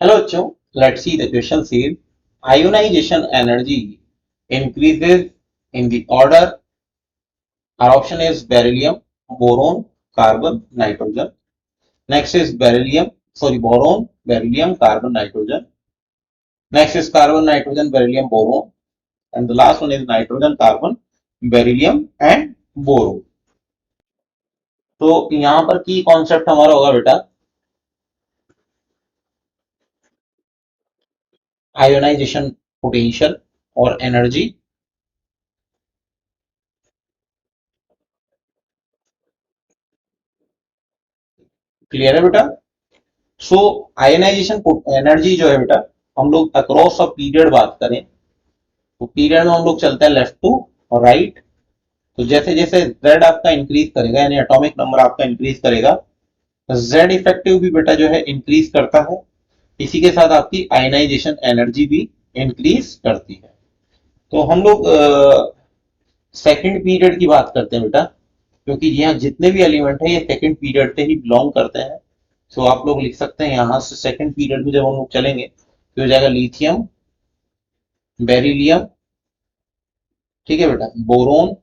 Hello, Cho. Let's see the question says ionization energy increases in the order. Our option is beryllium, boron, carbon, nitrogen. Next is boron, beryllium, carbon, nitrogen. Next is carbon, nitrogen, beryllium, boron. And the last one is nitrogen, carbon, beryllium and boron. तो यहाँ पर की concept हमारा होगा बेटा ionization potential और energy. Clear है बेटा। सो आयनाइजेशन एनर्जी जो है बेटा हम लोग अक्रॉस अ पीरियड बात करें तो पीरियड में हम लोग चलते हैं लेफ्ट टू और राइट। तो जैसे जैसे जेड आपका इंक्रीज करेगा यानी एटॉमिक नंबर आपका इंक्रीज करेगा जेड इफेक्टिव भी बेटा जो है इंक्रीज करता है। इसी के साथ आपकी आयनाइजेशन एनर्जी भी इंक्रीज करती है। तो हम लोग सेकंड पीरियड की बात करते हैं बेटा क्योंकि यहाँ जितने भी एलिमेंट है ये सेकंड पीरियड से ही बिलोंग करते हैं। सो आप लोग लिख सकते हैं यहाँ से सेकंड पीरियड में जब हम लोग चलेंगे तो हो जाएगा लिथियम, बेरिलियम, ठीक है बेटा, boron,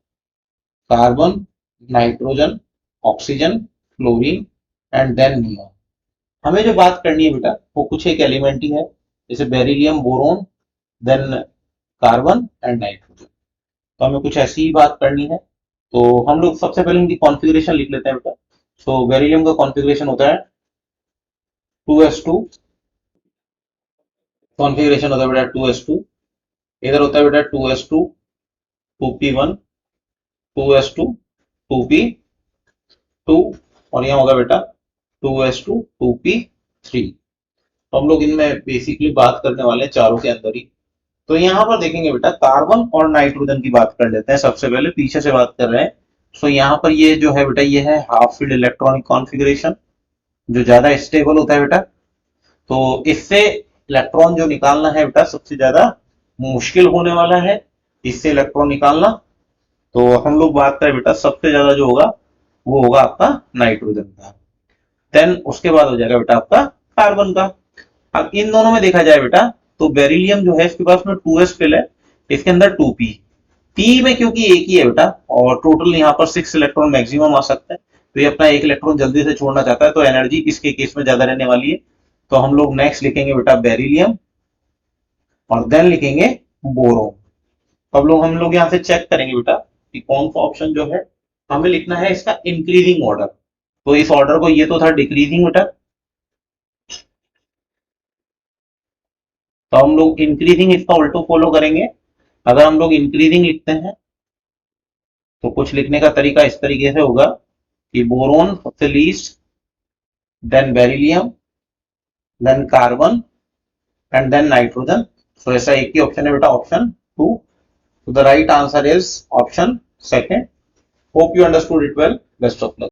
carbon, nitrogen, oxygen, chlorine and then neon. हमें जो बात करनी है बेटा वो कुछ एक एलिमेंट ही है जैसे beryllium, boron, then carbon and nitrogen. तो हमें कुछ ऐसी ही बात करनी है। तो हम लोग सबसे पहले इनकी कॉन्फ़िगरेशन लिख लेते हैं बेटा। सो बेरिलियम का कॉन्फ़िगरेशन होता है 2s2। कॉन्फ़िगरेशन होता है बेटा 2s2। इधर होता है बेटा 2s2 2p1 2s2 2p2 और यहाँ होगा बेटा 2s2 2p3। तो हम लोग इनमें बेसिकली बात करने वाले हैं चारों के अंदर ही। तो यहाँ पर देखेंगे बेटा कार्बन और नाइट्रोजन की बात कर लेते हैं। सबसे पहले पीछे से बात कर रहे हैं। सो यहाँ पर ये जो है बेटा ये है हाफ फील्ड इलेक्ट्रॉनिक कॉन्फ़िगरेशन जो ज्यादा स्टेबल होता है बेटा। तो इससे इलेक्ट्रॉन जो निकालना है बेटा सबसे ज्यादा मुश्किल होने वाला है इससे इलेक्ट्रॉन निकालना। तो हम लोग बात करें बेटा सबसे ज्यादा जो होगा वो होगा आपका नाइट्रोजन का। देन उसके बाद हो जाएगा बेटा आपका कार्बन का। अब इन दोनों में देखा जाए बेटा तो बेरिलियम जो है इसके पास में 2s फिल है, इसके अंदर 2p। पी में क्योंकि एक ही है बेटा और टोटल यहाँ पर 6 इलेक्ट्रॉन मैक्सिमम आ सकते हैं तो ये अपना एक इलेक्ट्रॉन जल्दी से छोड़ना चाहता है तो एनर्जी इसके केस में ज्यादा रहने वाली है। तो हम लोग नेक्स्ट लिखेंगे बेटा बेरिलियम और देन लिखेंगे बोरोन। तो अब लोग हम लोग यहाँ से चेक करेंगे बेटा कि कौन सा ऑप्शन जो है हमें लिखना है इसका इंक्रीजिंग ऑर्डर। तो इस ऑर्डर को ये तो था डिक्रीजिंग बेटा। तो हम लोग इंक्रीजिंग इसका उल्टो फॉलो करेंगे। अगर हम लोग इंक्रीजिंग लिखते हैं तो कुछ लिखने का तरीका इस तरीके से होगा कि बोरोन सबसे least, then beryllium, then carbon and then nitrogen. So ऐसा एक ही ऑप्शन है बेटा option 2। So the right answer is option second. Hope you understood it well. Best of luck.